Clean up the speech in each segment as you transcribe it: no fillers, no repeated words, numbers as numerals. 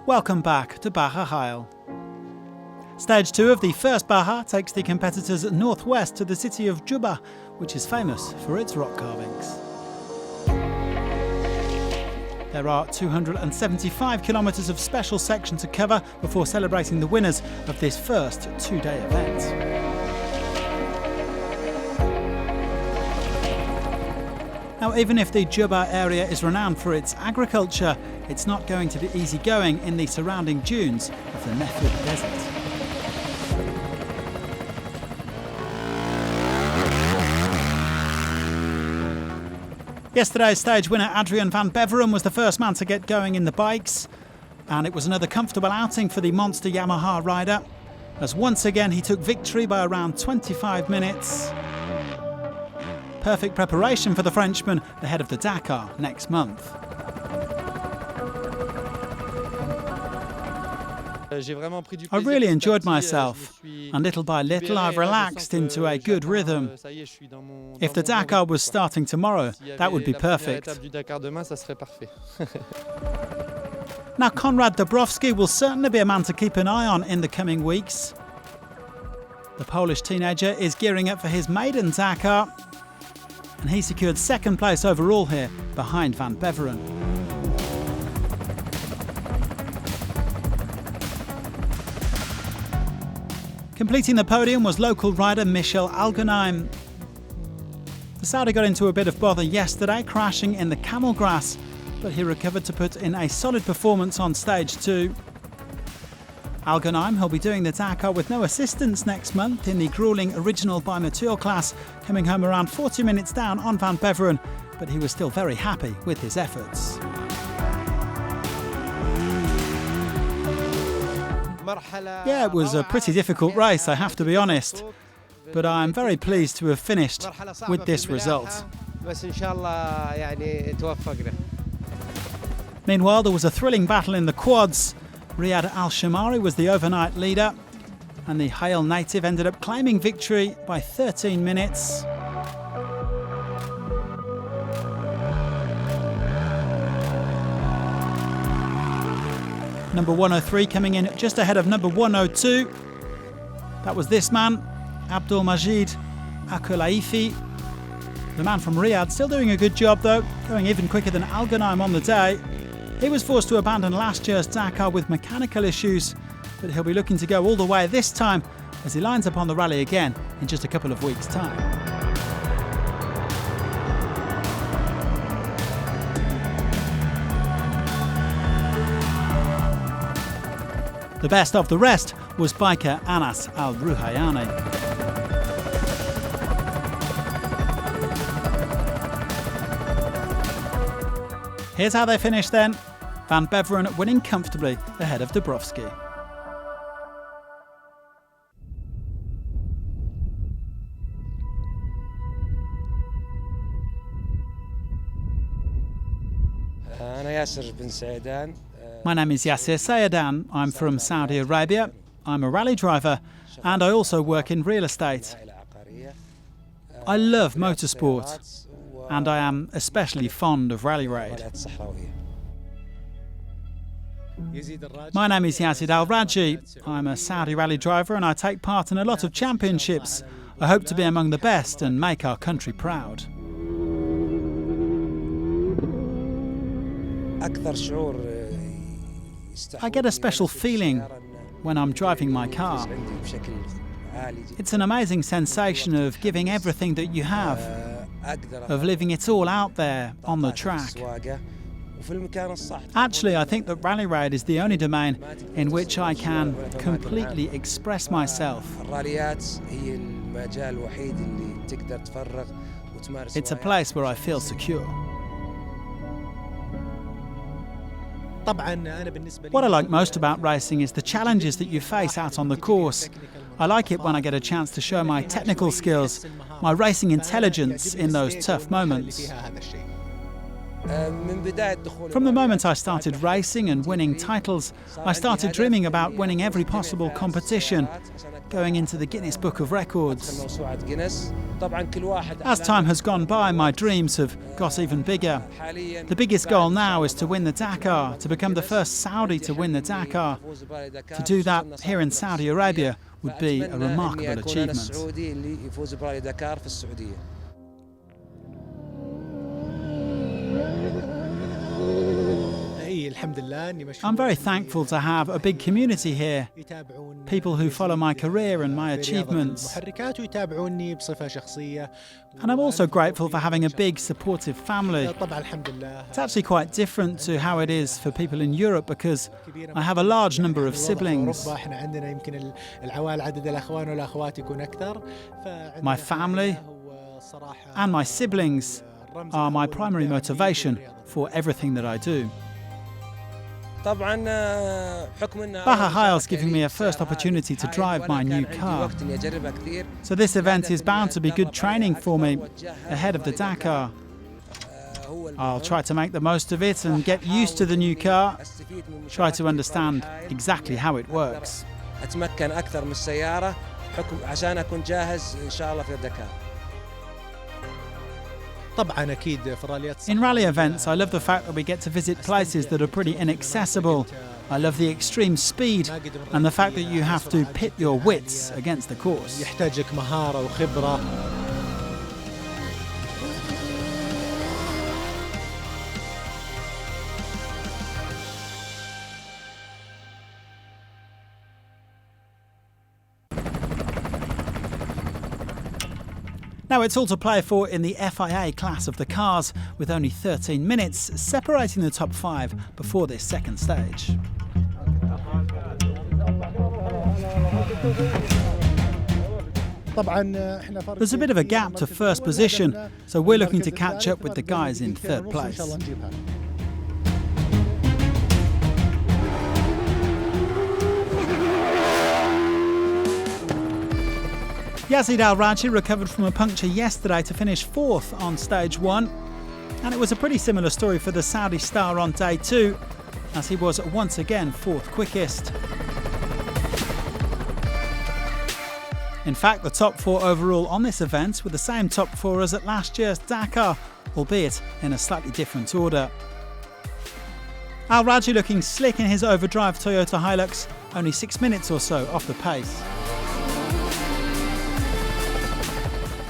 Welcome back to Baja Heil. Stage 2 of the first Baja takes the competitors northwest to the city of Juba, which is famous for its rock carvings. There are 275 kilometres of special section to cover before celebrating the winners of this first two-day event. Now, even if the Juba area is renowned for its agriculture, it's not going to be easy going in the surrounding dunes of the Method Desert. Yesterday's stage winner Adrian van Beveren was the first man to get going in the bikes, and it was another comfortable outing for the monster Yamaha rider, as once again he took victory by around 25 minutes. Perfect preparation for the Frenchman ahead of the Dakar next month. I really enjoyed myself, and little by little I've relaxed into a good rhythm. If the Dakar was starting tomorrow, that would be perfect. Now, Konrad Dabrowski will certainly be a man to keep an eye on in the coming weeks. The Polish teenager is gearing up for his maiden Dakar, and he secured second place overall here behind Van Beveren. Completing the podium was local rider Michel Algenheim. The Saudi got into a bit of bother yesterday, crashing in the camel grass, but he recovered to put in a solid performance on stage 2. Algenheim will be doing the Dakar with no assistance next month in the gruelling original by Mature class, coming home around 40 minutes down on Van Beveren, but he was still very happy with his efforts. Yeah, it was a pretty difficult race, I have to be honest, but I'm very pleased to have finished with this result. Meanwhile, there was a thrilling battle in the quads. Riyad Al-Shamari was the overnight leader, and the Hail native ended up claiming victory by 13 minutes. Number 103 coming in just ahead of number 102. That was this man, Abdul Majid Akulaifi. The man from Riyadh still doing a good job though, going even quicker than Algenheim on the day. He was forced to abandon last year's Dakar with mechanical issues, but he'll be looking to go all the way this time as he lines up on the rally again in just a couple of weeks' time. The best of the rest was biker Anas Al-Ruhayani. Here's how they finished then. Van Beveren winning comfortably ahead of Dabrowski. My name is Yasser Sayadan. I'm from Saudi Arabia. I'm a rally driver and I also work in real estate. I love motorsport and I am especially fond of rally raid. My name is Yazid Al-Raji. I'm a Saudi rally driver and I take part in a lot of championships. I hope to be among the best and make our country proud. I get a special feeling when I'm driving my car. It's an amazing sensation of giving everything that you have, of living it all out there on the track. Actually, I think that rally raid is the only domain in which I can completely express myself. It's a place where I feel secure. What I like most about racing is the challenges that you face out on the course. I like it when I get a chance to show my technical skills, my racing intelligence in those tough moments. From the moment I started racing and winning titles, I started dreaming about winning every possible competition. going into the Guinness Book of Records. As time has gone by, my dreams have got even bigger. The biggest goal now is to win the Dakar, to become the first Saudi to win the Dakar. To do that here in Saudi Arabia would be a remarkable achievement. I'm very thankful to have a big community here, people who follow my career and my achievements. And I'm also grateful for having a big supportive family. It's actually quite different to how it is for people in Europe because I have a large number of siblings. My family and my siblings are my primary motivation for everything that I do. Baja Hile's giving me a first opportunity to drive my new car. So this event is bound to be good training for me ahead of the Dakar. I'll try to make the most of it and get used to the new car, try to understand exactly how it works. In rally events, I love the fact that we get to visit places that are pretty inaccessible. I love the extreme speed and the fact that you have to pit your wits against the course. Now it's all to play for in the FIA class of the cars, with only 13 minutes separating the top 5 before this second stage. There's a bit of a gap to first position, so we're looking to catch up with the guys in third place. Yazid Al-Raji recovered from a puncture yesterday to finish 4th on stage 1, and it was a pretty similar story for the Saudi star on day 2, as he was once again 4th quickest. In fact, the top 4 overall on this event were the same top 4 as at last year's Dakar, albeit in a slightly different order. Al-Raji looking slick in his overdrive Toyota Hilux, only 6 minutes or so off the pace.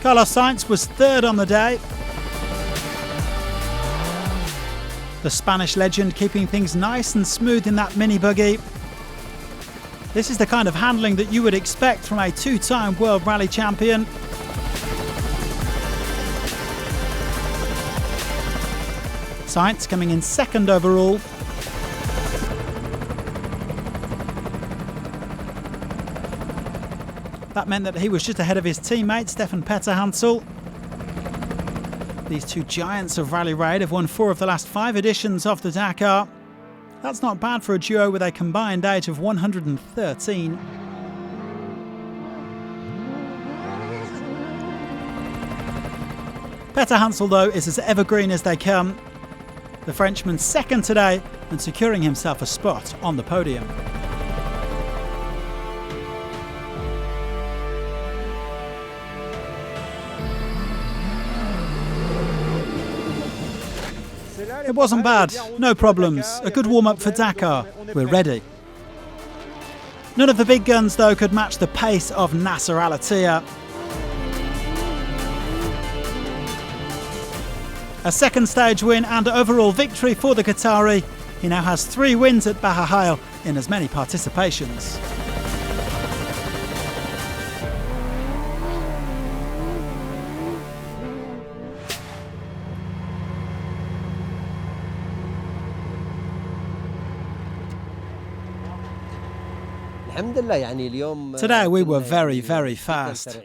Carlos Sainz was 3rd on the day. The Spanish legend keeping things nice and smooth in that mini buggy. This is the kind of handling that you would expect from a 2-time World Rally champion. Sainz coming in 2nd overall. That meant that he was just ahead of his teammate Stefan Petterhansel. These two giants of Rally Raid have won 4 of the last 5 editions of the Dakar. That's not bad for a duo with a combined age of 113. Petterhansel, though, is as evergreen as they come. The Frenchman's 2nd today and securing himself a spot on the podium. It wasn't bad, no problems, a good warm-up for Dakar, we're ready. None of the big guns though could match the pace of Nasser Al-Attiyah. A second stage win and overall victory for the Qatari. He now has 3 wins at Baja Hile in as many participations. Today we were very, very fast.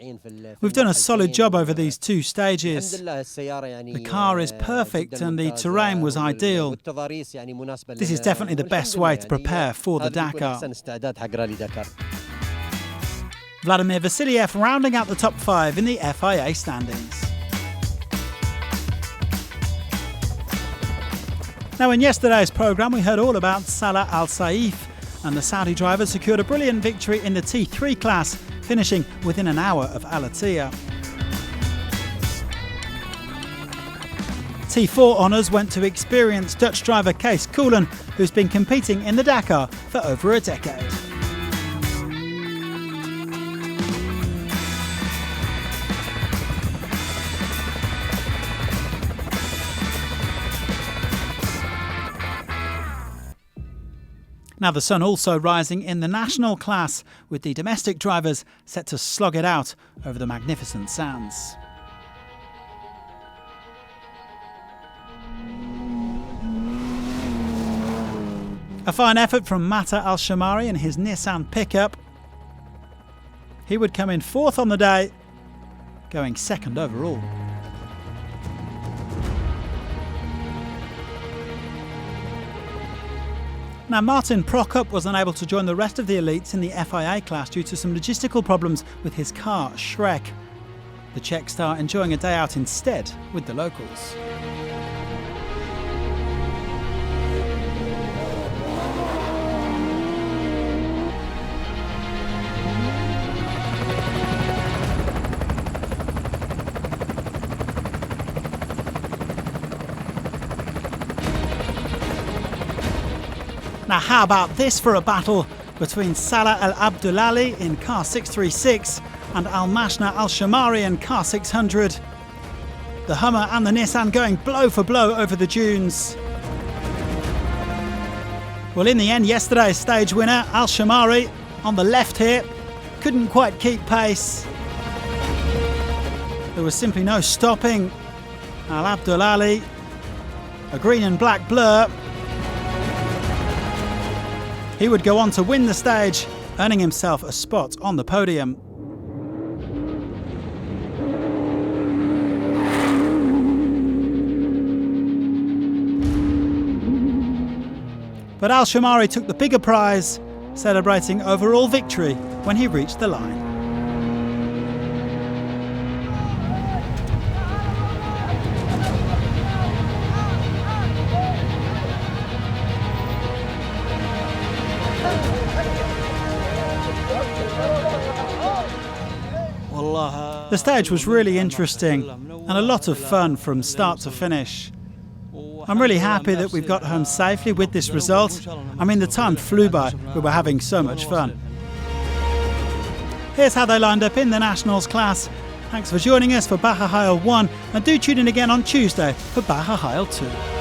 We've done a solid job over these 2 stages. The car is perfect and the terrain was ideal. This is definitely the best way to prepare for the Dakar. Vladimir Vasiliev rounding out the top 5 in the FIA standings. Now in yesterday's programme we heard all about Salah Al Saif And the Saudi driver secured a brilliant victory in the T3 class, finishing within an hour of Al Attiyah. T4 honours went to experienced Dutch driver Kees Koelen, who's been competing in the Dakar for over a decade. Now the sun also rising in the national class, with the domestic drivers set to slog it out over the magnificent sands. A fine effort from Mata Al-Shamari in his Nissan pickup. He would come in fourth on the day, going second overall. Now Martin Prokop was unable to join the rest of the elites in the FIA class due to some logistical problems with his car, Shrek. The Czech star enjoying a day out instead with the locals. Now how about this for a battle between Salah Al Abdullali in car 636 and Al Mashna Al Shamari in car 600. The Hummer and the Nissan going blow for blow over the dunes. Well, in the end, yesterday's stage winner, Al Shamari, on the left here, couldn't quite keep pace. There was simply no stopping Al Abdullali, a green and black blur. He would go on to win the stage, earning himself a spot on the podium. But Al Shamari took the bigger prize, celebrating overall victory when he reached the line. The stage was really interesting and a lot of fun from start to finish. I'm really happy that we've got home safely with this result. I mean, the time flew by, we were having so much fun. Here's how they lined up in the Nationals class. Thanks for joining us for Baja Heil 1, and do tune in again on Tuesday for Baja Heil 2.